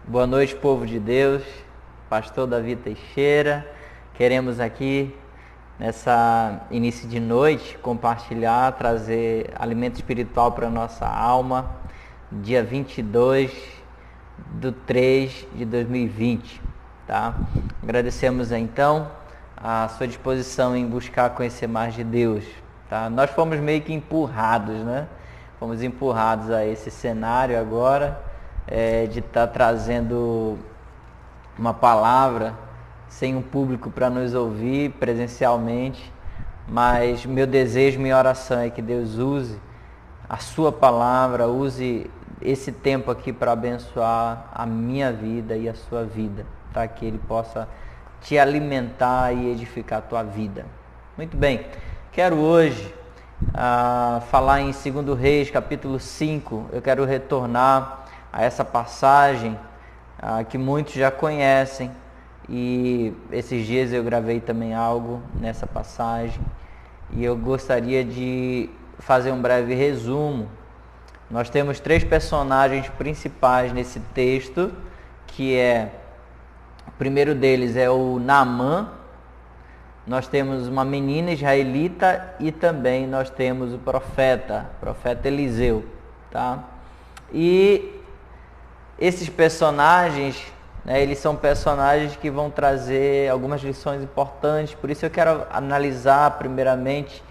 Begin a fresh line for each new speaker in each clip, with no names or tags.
Boa noite, povo de Deus. Pastor Davi Teixeira. Queremos aqui, nessa início de noite, compartilhar, trazer alimento espiritual para a nossa alma, dia 22/3/2020, tá? Agradecemos então a sua disposição em buscar conhecer mais de Deus, tá? Nós fomos meio que empurrados, né? Fomos empurrados a esse cenário agora, de estar trazendo uma palavra sem um público para nos ouvir presencialmente, mas meu desejo, minha oração é que Deus use a sua palavra, use esse tempo aqui para abençoar a minha vida e a sua vida, tá? Que Ele possa te alimentar e edificar a tua vida. Muito bem, quero hoje falar em 2 Reis, capítulo 5, eu quero retornar a essa passagem que muitos já conhecem, e esses dias eu gravei também algo nessa passagem, e eu gostaria de fazer um breve resumo. Nós temos 3 personagens principais nesse texto, que o primeiro deles é o Naamã, nós temos uma menina israelita e também nós temos o profeta Eliseu, tá? E esses personagens, né, eles são personagens que vão trazer algumas lições importantes, por isso eu quero analisar primeiramente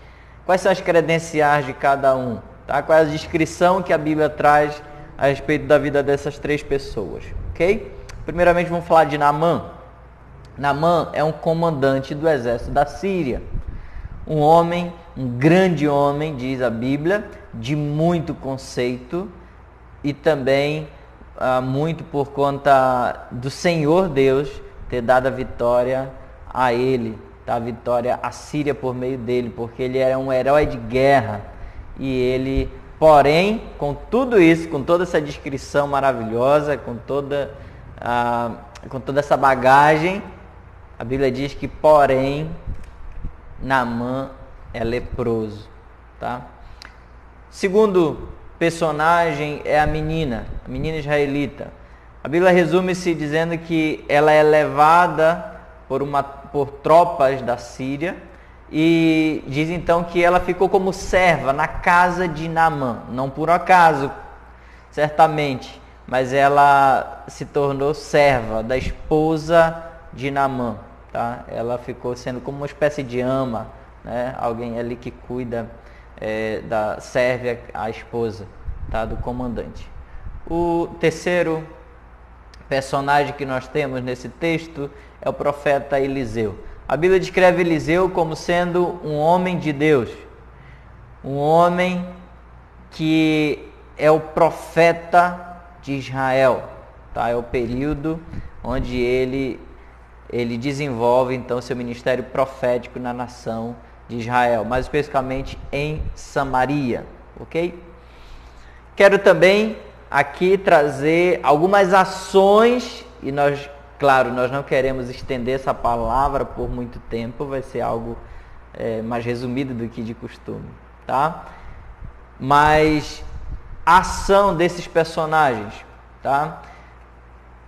quais são as credenciais de cada um, tá? Qual é a descrição que a Bíblia traz a respeito da vida dessas 3 pessoas, ok? Primeiramente vamos falar de Naamã. Naamã é um comandante do exército da Síria, um grande homem, diz a Bíblia, de muito conceito e também muito por conta do Senhor Deus ter dado a vitória a ele, tá? A vitória à Síria por meio dele, porque ele era um herói de guerra. E ele, porém, com tudo isso, com toda essa descrição maravilhosa, com toda essa bagagem, a Bíblia diz que, porém, Naamã é leproso, tá? Segundo personagem é a menina israelita. A Bíblia resume-se dizendo que ela é levada por tropas da Síria, e diz então que ela ficou como serva na casa de Naamã, não por acaso, certamente, mas ela se tornou serva da esposa de Naamã, tá? Ela ficou sendo como uma espécie de ama, né? Alguém ali que cuida, serve a esposa, tá? Do comandante. O terceiro personagem que nós temos nesse texto é o profeta Eliseu. A Bíblia descreve Eliseu como sendo um homem de Deus, um homem que é o profeta de Israel, tá? É o período onde ele desenvolve então seu ministério profético na nação de Israel, mais especificamente em Samaria, ok? Quero também aqui trazer algumas ações, e nós não queremos estender essa palavra por muito tempo, vai ser algo mais resumido do que de costume, tá? Mas a ação desses personagens, tá?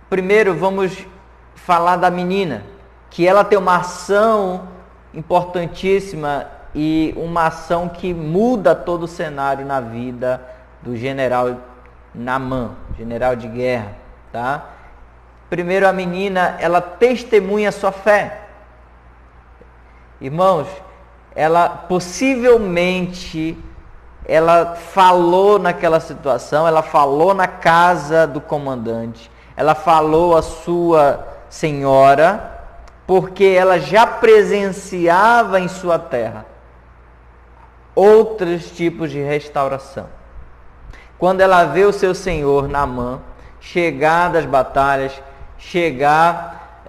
Primeiro vamos falar da menina, que ela tem uma ação importantíssima e uma ação que muda todo o cenário na vida do general Naamã, general de guerra, tá? Primeiro, a menina, ela testemunha a sua fé. Irmãos, ela possivelmente, ela falou naquela situação, ela falou na casa do comandante, ela falou à sua senhora, porque ela já presenciava em sua terra outros tipos de restauração. Quando ela vê o seu senhor Naamã chegar das batalhas, chegar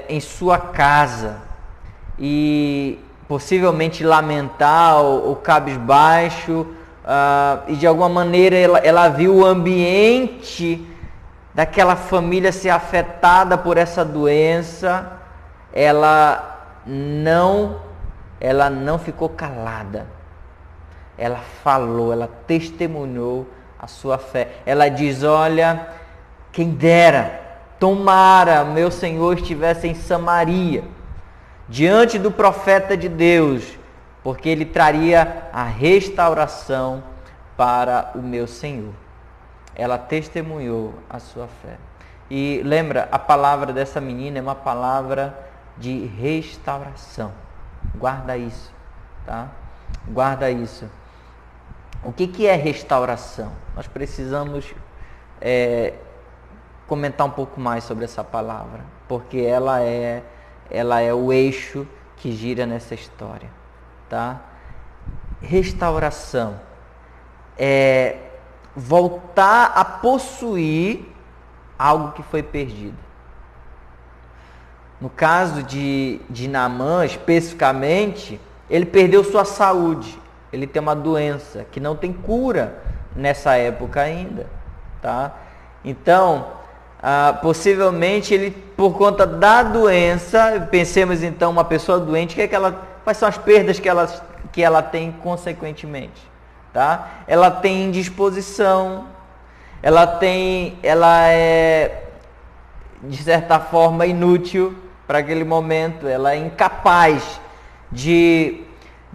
em sua casa e possivelmente lamentar o cabisbaixo, e de alguma maneira ela viu o ambiente daquela família ser afetada por essa doença, ela não ficou calada. Ela falou, ela testemunhou a sua fé. Ela diz: olha, quem dera tomara meu Senhor estivesse em Samaria, diante do profeta de Deus, porque ele traria a restauração para o meu Senhor. Ela testemunhou a sua fé. E lembra, a palavra dessa menina é uma palavra de restauração. Guarda isso, tá? Guarda isso. O que é restauração? Nós precisamos comentar um pouco mais sobre essa palavra, porque ela é o eixo que gira nessa história, tá? Restauração é voltar a possuir algo que foi perdido. No caso de Naamã, especificamente, ele perdeu sua saúde. Ele tem uma doença que não tem cura nessa época ainda, tá? Então, possivelmente ele, por conta da doença, pensemos então uma pessoa doente, quais são as perdas que ela tem consequentemente, tá? Ela tem indisposição, ela é de certa forma inútil para aquele momento, ela é incapaz de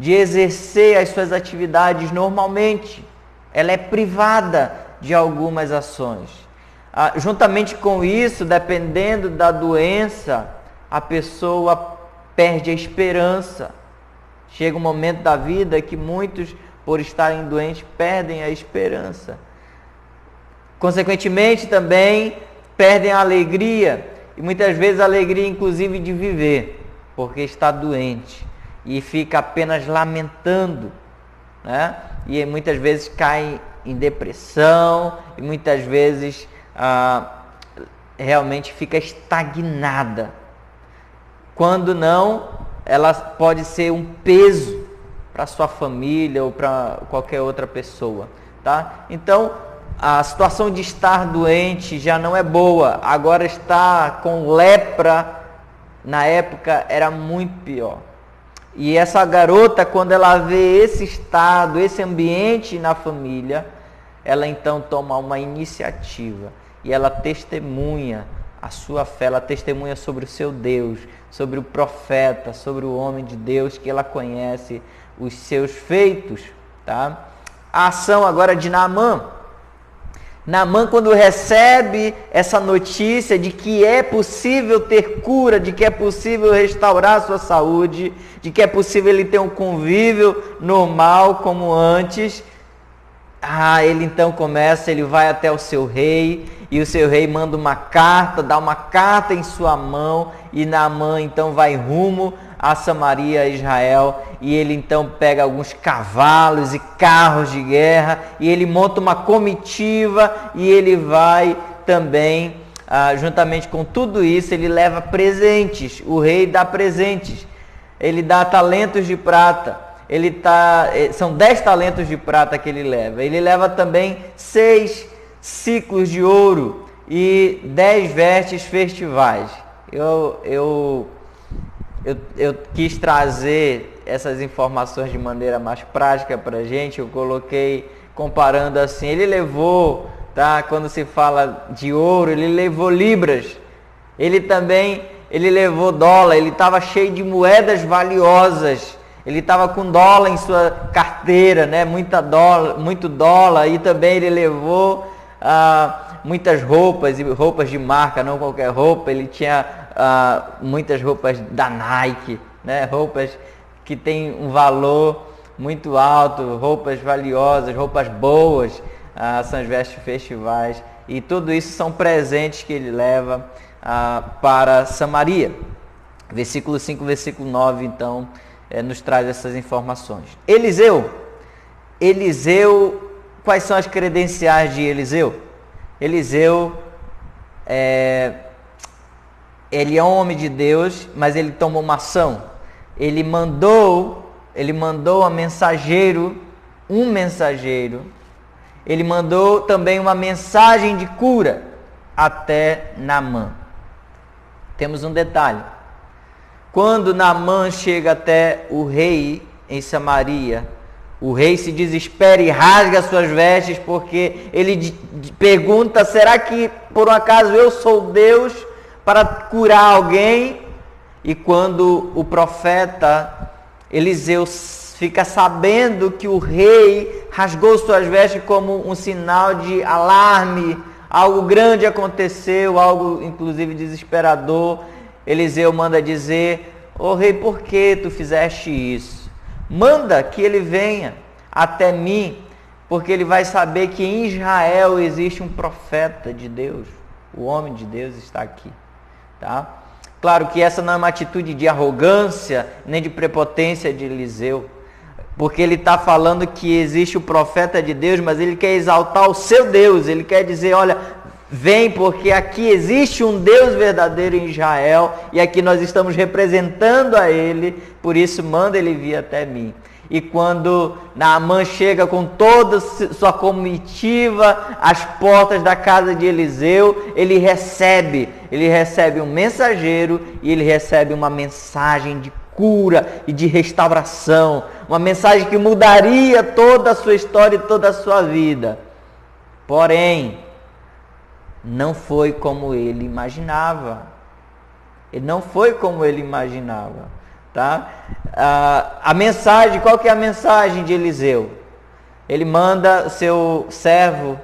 exercer as suas atividades normalmente, ela é privada de algumas ações. Juntamente com isso, dependendo da doença, a pessoa perde a esperança. Chega um momento da vida que muitos, por estarem doentes, perdem a esperança. Consequentemente, também perdem a alegria, e muitas vezes a alegria, inclusive, de viver, porque está doente, e fica apenas lamentando, né? E muitas vezes cai em depressão, e muitas vezes realmente fica estagnada. Quando não, ela pode ser um peso para sua família ou para qualquer outra pessoa, tá? Então, a situação de estar doente já não é boa. Agora estar com lepra, na época, era muito pior. E essa garota, quando ela vê esse estado, esse ambiente na família, ela então toma uma iniciativa. E ela testemunha a sua fé, ela testemunha sobre o seu Deus, sobre o profeta, sobre o homem de Deus, que ela conhece os seus feitos, tá? A ação agora de Naamã. Naamã, quando recebe essa notícia de que é possível ter cura, de que é possível restaurar a sua saúde, de que é possível ele ter um convívio normal como antes, ele então ele vai até o seu rei, e o seu rei manda uma carta, dá uma carta em sua mão, e Naamã então vai rumo a Samaria, a Israel, e ele então pega alguns cavalos e carros de guerra, e ele monta uma comitiva, e ele vai também, juntamente com tudo isso, ele leva presentes. O rei dá presentes, ele dá talentos de prata, são 10 talentos de prata que ele leva também 6 ciclos de ouro e 10 vestes festivais. Eu quis trazer essas informações de maneira mais prática para a gente. Eu coloquei comparando assim, ele levou, tá? Quando se fala de ouro, ele levou libras, ele levou dólar, ele estava cheio de moedas valiosas, ele estava com dólar em sua carteira, né? Muito dólar, e também ele levou muitas roupas, e roupas de marca, não qualquer roupa. Ele tinha muitas roupas da Nike, né? Roupas que têm um valor muito alto, roupas valiosas, roupas boas, são as vestes festivais, e tudo isso são presentes que ele leva para Samaria. Versículo 5, versículo 9, então, nos traz essas informações. Eliseu, quais são as credenciais de Eliseu? Eliseu, ele é um homem de Deus, mas ele tomou uma ação. Ele mandou um mensageiro, ele mandou também uma mensagem de cura até Naamã. Temos um detalhe. Quando Naamã chega até o rei em Samaria, O rei se desespera e rasga suas vestes, porque ele pergunta: será que por um acaso eu sou Deus para curar alguém? E quando o profeta Eliseu fica sabendo que o rei rasgou suas vestes como um sinal de alarme, algo grande aconteceu, algo inclusive desesperador, Eliseu manda dizer: ô rei, por que tu fizeste isso? Manda que ele venha até mim, porque ele vai saber que em Israel existe um profeta de Deus, o homem de Deus está aqui, tá? Claro que essa não é uma atitude de arrogância, nem de prepotência de Eliseu, porque ele está falando que existe o profeta de Deus, mas ele quer exaltar o seu Deus, ele quer dizer: olha, vem, porque aqui existe um Deus verdadeiro em Israel, e aqui nós estamos representando a ele, por isso manda ele vir até mim. E quando Naamã chega com toda sua comitiva às portas da casa de Eliseu, ele recebe um mensageiro e ele recebe uma mensagem de cura e de restauração, uma mensagem que mudaria toda a sua história e toda a sua vida. Porém, não foi como ele imaginava. Ele não foi como ele imaginava, tá? A mensagem, qual que é a mensagem de Eliseu? Ele manda seu servo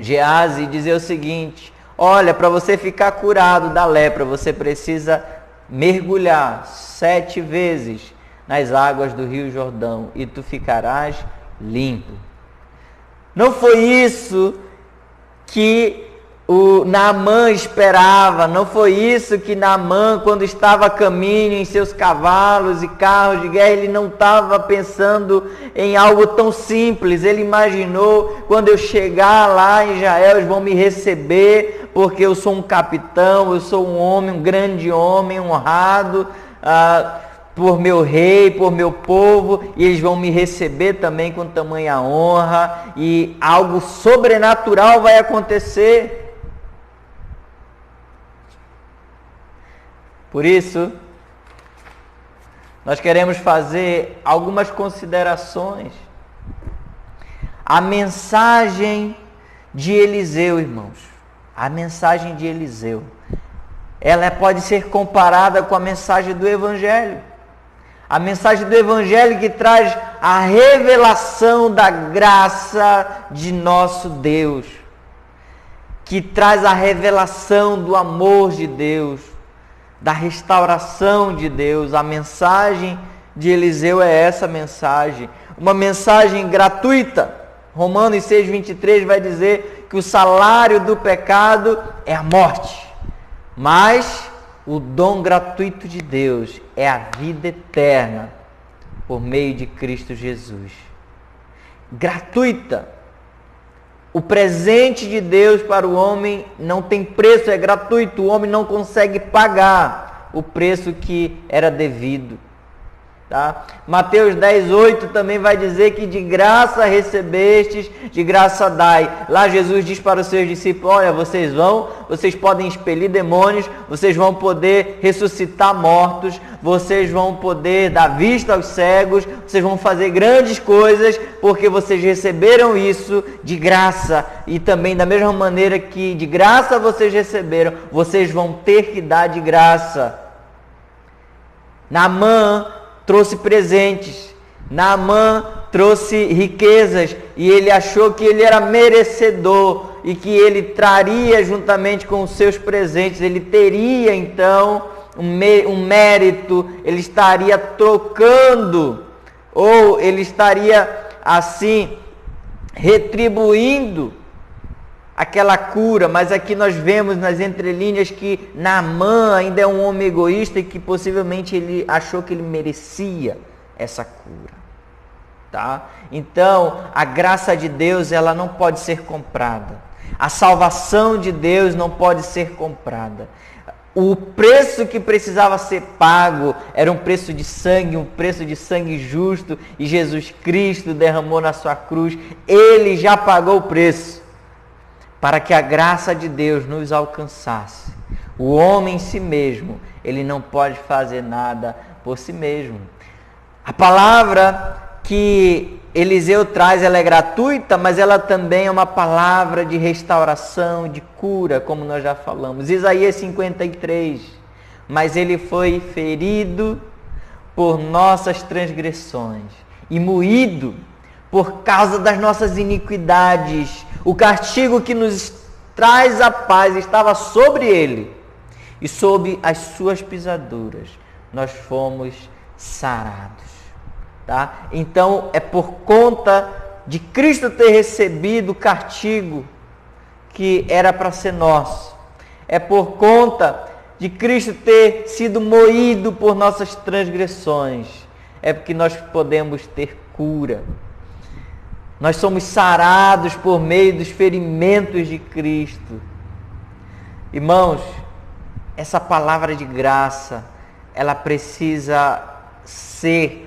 Geazi dizer o seguinte: olha, para você ficar curado da lepra, você precisa mergulhar 7 vezes nas águas do Rio Jordão e tu ficarás limpo. Não foi isso que o Naamã esperava, não foi isso que Naamã, quando estava a caminho em seus cavalos e carros de guerra, ele não estava pensando em algo tão simples. Ele imaginou: quando eu chegar lá em Israel, eles vão me receber, porque eu sou um capitão, eu sou um homem, um grande homem, honrado por meu rei, por meu povo, e eles vão me receber também com tamanha honra, e algo sobrenatural vai acontecer. Por isso, nós queremos fazer algumas considerações. A mensagem de Eliseu, irmãos, a mensagem de Eliseu, ela pode ser comparada com a mensagem do Evangelho. A mensagem do Evangelho que traz a revelação da graça de nosso Deus, que traz a revelação do amor de Deus, da restauração de Deus. A mensagem de Eliseu é essa mensagem, uma mensagem gratuita. Romanos 6:23 vai dizer que o salário do pecado é a morte, mas o dom gratuito de Deus é a vida eterna por meio de Cristo Jesus. Gratuita. O presente de Deus para o homem não tem preço, é gratuito. O homem não consegue pagar o preço que era devido. Tá? Mateus 10:8 também vai dizer que de graça recebestes, de graça dai. Lá Jesus diz para os seus discípulos: olha, vocês podem expelir demônios, vocês vão poder ressuscitar mortos, vocês vão poder dar vista aos cegos, vocês vão fazer grandes coisas, porque vocês receberam isso de graça. E também da mesma maneira que de graça vocês receberam, vocês vão ter que dar de graça. Naamã trouxe presentes, Naamã trouxe riquezas, e ele achou que ele era merecedor e que ele traria juntamente com os seus presentes, ele teria então um mérito, ele estaria trocando, ou ele estaria assim retribuindo aquela cura. Mas aqui nós vemos nas entrelinhas que Naamã ainda é um homem egoísta e que possivelmente ele achou que ele merecia essa cura, tá? Então, a graça de Deus, ela não pode ser comprada. A salvação de Deus não pode ser comprada. O preço que precisava ser pago era um preço de sangue justo, e Jesus Cristo derramou na sua cruz. Ele já pagou o preço para que a graça de Deus nos alcançasse. O homem em si mesmo, ele não pode fazer nada por si mesmo. A palavra que Eliseu traz, ela é gratuita, mas ela também é uma palavra de restauração, de cura, como nós já falamos. Isaías 53, mas ele foi ferido por nossas transgressões e moído por causa das nossas iniquidades. O castigo que nos traz a paz estava sobre ele, e sob as suas pisaduras nós fomos sarados. Tá? Então é por conta de Cristo ter recebido o castigo que era para ser nosso. É por conta de Cristo ter sido moído por nossas transgressões. É porque nós podemos ter cura. Nós somos sarados por meio dos ferimentos de Cristo. Irmãos, essa palavra de graça, ela precisa ser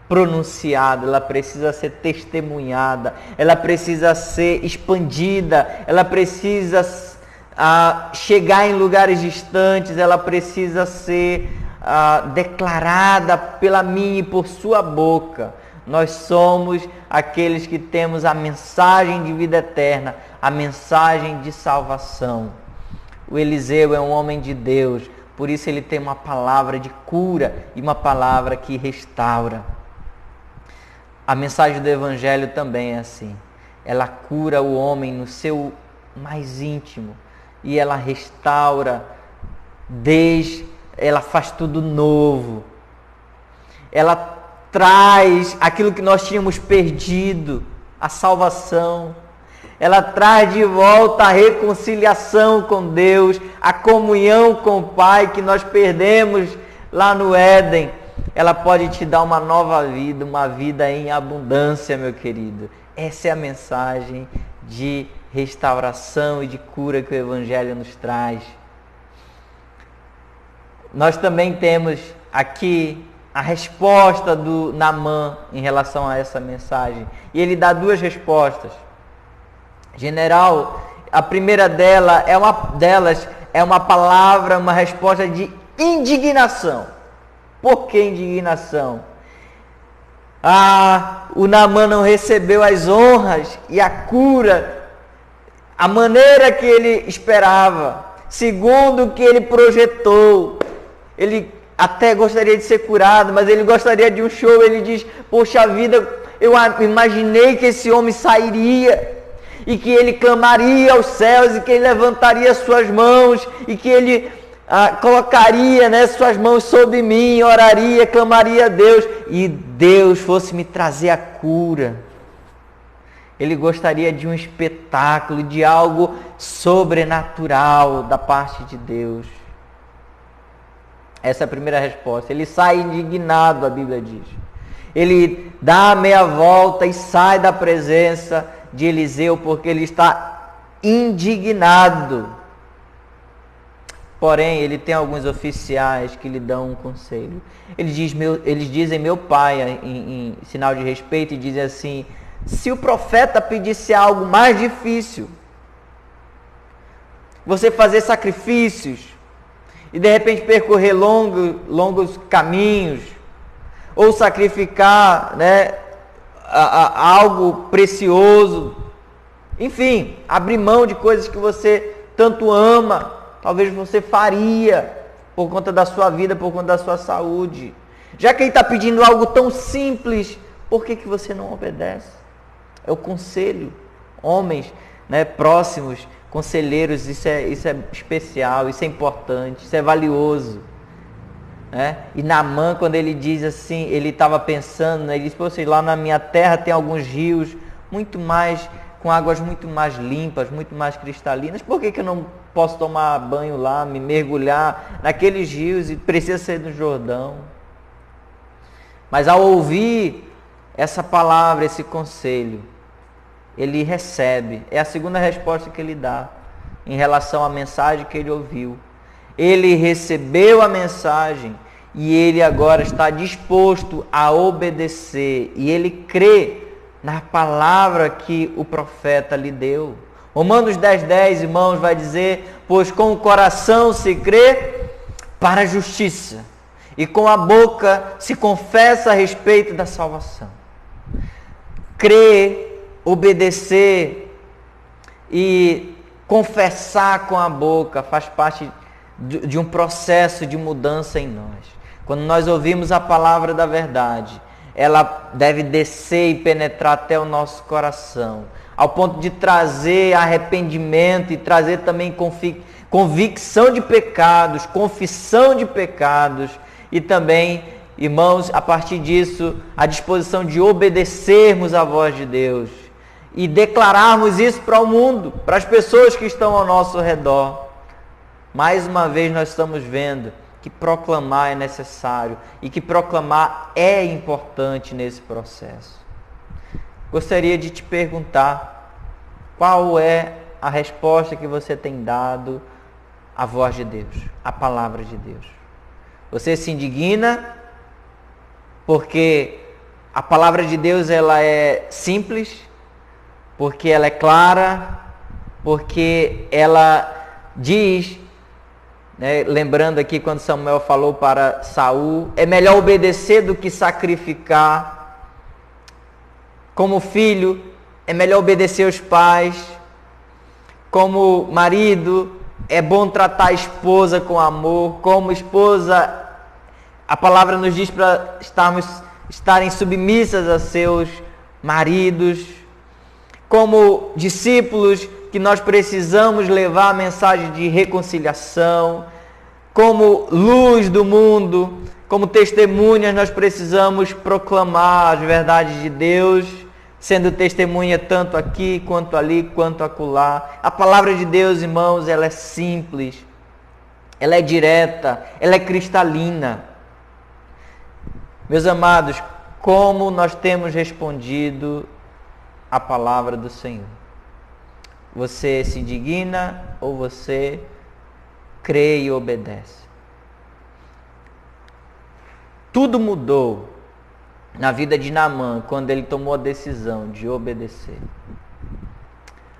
pronunciada, ela precisa ser testemunhada, ela precisa ser expandida, ela precisa chegar em lugares distantes, ela precisa ser declarada pela minha e por sua boca. Nós somos aqueles que temos a mensagem de vida eterna, a mensagem de salvação. O Eliseu é um homem de Deus, por isso ele tem uma palavra de cura e uma palavra que restaura. A mensagem do Evangelho também é assim. Ela cura o homem no seu mais íntimo e ela restaura, ela faz tudo novo. Ela traz aquilo que nós tínhamos perdido, a salvação. Ela traz de volta a reconciliação com Deus, a comunhão com o Pai que nós perdemos lá no Éden. Ela pode te dar uma nova vida, uma vida em abundância, meu querido. Essa é a mensagem de restauração e de cura que o Evangelho nos traz. Nós também temos aqui a resposta do Naamã em relação a essa mensagem. E ele dá duas respostas. General, a primeira delas é uma palavra, uma resposta de indignação. Por que indignação? O Naamã não recebeu as honras e a cura, a maneira que ele esperava, segundo o que ele projetou. Ele até gostaria de ser curado, mas ele gostaria de um show. Ele diz, poxa vida, eu imaginei que esse homem sairia e que ele clamaria aos céus e que ele levantaria suas mãos e que ele colocaria, né, suas mãos sobre mim, oraria, clamaria a Deus e Deus fosse me trazer a cura. Ele gostaria de um espetáculo, de algo sobrenatural da parte de Deus. Essa é a primeira resposta. Ele sai indignado, a Bíblia diz. Ele dá a meia volta e sai da presença de Eliseu porque ele está indignado. Porém, ele tem alguns oficiais que lhe dão um conselho. Eles dizem meu pai em sinal de respeito e dizem assim: se o profeta pedisse algo mais difícil, você fazer sacrifícios e de repente percorrer longos caminhos, ou sacrificar, né, algo precioso, enfim, abrir mão de coisas que você tanto ama, talvez você faria por conta da sua vida, por conta da sua saúde. Já que ele está pedindo algo tão simples, por que você não obedece? É o conselho. Homens, né, próximos, conselheiros, isso é especial, isso é importante, isso é valioso. Né? E Naamã, quando ele diz assim, ele estava pensando, né, ele disse, sei lá, na minha terra tem alguns rios com águas muito mais limpas, muito mais cristalinas, por que eu não posso tomar banho lá, me mergulhar naqueles rios e precisa ser do Jordão? Mas ao ouvir essa palavra, esse conselho, ele recebe, é a segunda resposta que ele dá em relação à mensagem que ele ouviu. Ele recebeu a mensagem e ele agora está disposto a obedecer. E ele crê na palavra que o profeta lhe deu. Romanos 10:10, irmãos, vai dizer, pois com o coração se crê para a justiça e com a boca se confessa a respeito da salvação. crer, obedecer e confessar com a boca faz parte de um processo de mudança em nós. Quando nós ouvimos a palavra da verdade, ela deve descer e penetrar até o nosso coração, ao ponto de trazer arrependimento e trazer também convicção de pecados, confissão de pecados e também, irmãos, a partir disso, a disposição de obedecermos à voz de Deus e declararmos isso para o mundo, para as pessoas que estão ao nosso redor. Mais uma vez nós estamos vendo que proclamar é necessário e que proclamar é importante nesse processo. Gostaria de te perguntar qual é a resposta que você tem dado à voz de Deus, à palavra de Deus. Você se indigna porque a palavra de Deus ela é simples, porque ela é clara, porque ela diz, né, lembrando aqui quando Samuel falou para Saul, é melhor obedecer do que sacrificar. Como filho, é melhor obedecer aos pais. Como marido, é bom tratar a esposa com amor. Como esposa, a palavra nos diz para estarem submissas a seus maridos. Como discípulos, que nós precisamos levar a mensagem de reconciliação. Como luz do mundo, como testemunhas, nós precisamos proclamar as verdades de Deus, sendo testemunha tanto aqui, quanto ali, quanto acolá. A palavra de Deus, irmãos, ela é simples, ela é direta, ela é cristalina. Meus amados, como nós temos respondido à palavra do Senhor? Você se indigna ou você crê e obedece? Tudo mudou na vida de Naamã quando ele tomou a decisão de obedecer.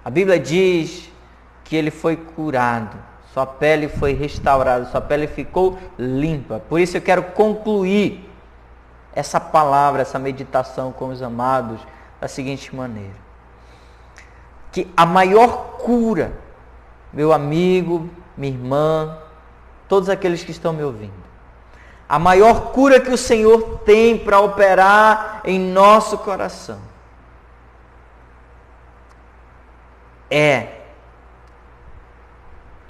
A Bíblia diz que ele foi curado, sua pele foi restaurada, sua pele ficou limpa. Por isso eu quero concluir essa palavra, essa meditação com os amados da seguinte maneira: que a maior cura, meu amigo, minha irmã, todos aqueles que estão me ouvindo, a maior cura que o Senhor tem para operar em nosso coração é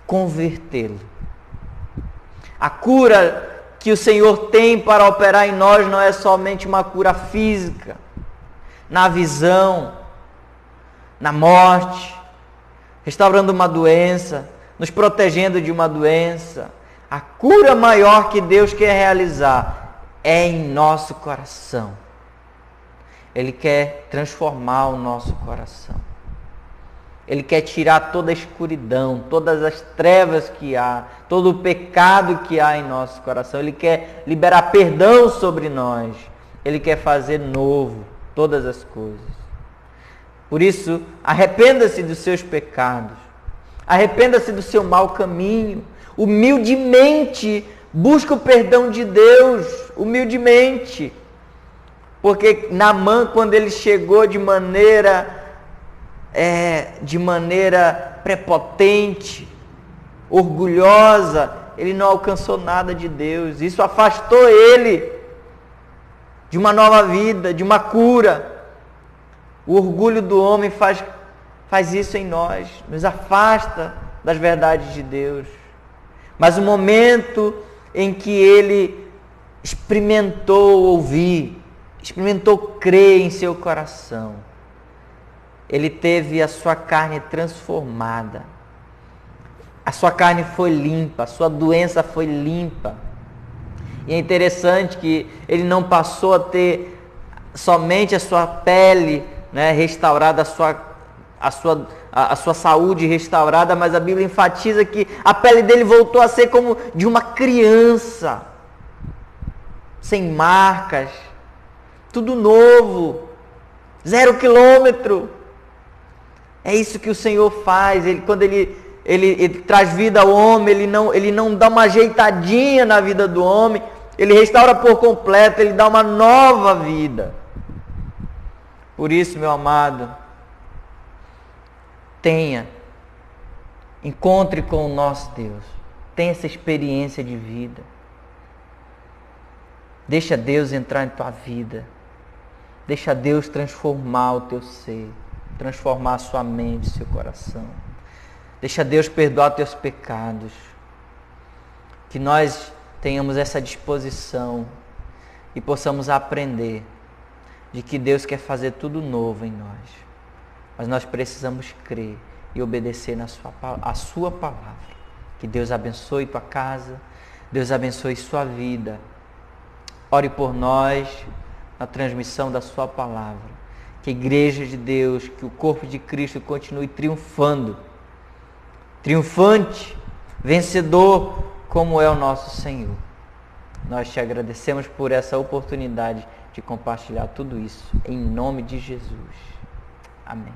convertê-lo. A cura que o Senhor tem para operar em nós não é somente uma cura física, na visão, na morte, restaurando uma doença, nos protegendo de uma doença. A cura maior que Deus quer realizar é em nosso coração. Ele quer transformar o nosso coração. Ele quer tirar toda a escuridão, todas as trevas que há, todo o pecado que há em nosso coração. Ele quer liberar perdão sobre nós. Ele quer fazer novo todas as coisas. Por isso, arrependa-se dos seus pecados. Arrependa-se do seu mau caminho. Humildemente, busca o perdão de Deus. Humildemente. Porque Naamã, quando ele chegou de maneira prepotente, orgulhosa, ele não alcançou nada de Deus. Isso afastou ele de uma nova vida, de uma cura. O orgulho do homem faz isso em nós, nos afasta das verdades de Deus. Mas o momento em que ele experimentou ouvir, experimentou crer em seu coração, ele teve a sua carne transformada. A sua carne foi limpa, a sua doença foi limpa. E é interessante que ele não passou a ter somente a sua pele, né, restaurada, a sua saúde restaurada, mas a Bíblia enfatiza que a pele dele voltou a ser como de uma criança, sem marcas, tudo novo, 0 quilômetro. É isso que o Senhor faz. Quando ele traz vida ao homem, ele não dá uma ajeitadinha na vida do homem, ele restaura por completo, ele dá uma nova vida. Por isso, meu amado, encontre com o nosso Deus. Tenha essa experiência de vida. Deixa Deus entrar em tua vida. Deixa Deus transformar o teu ser, transformar a sua mente, seu coração. Deixa Deus perdoar teus pecados. Que nós tenhamos essa disposição e possamos aprender de que Deus quer fazer tudo novo em nós. Mas nós precisamos crer e obedecer a sua palavra. Que Deus abençoe tua casa, Deus abençoe sua vida. Ore por nós na transmissão da sua palavra. Que a igreja de Deus, que o corpo de Cristo continue triunfando. Triunfante, vencedor, como é o nosso Senhor. Nós te agradecemos por essa oportunidade de compartilhar tudo isso. Em nome de Jesus. Amém.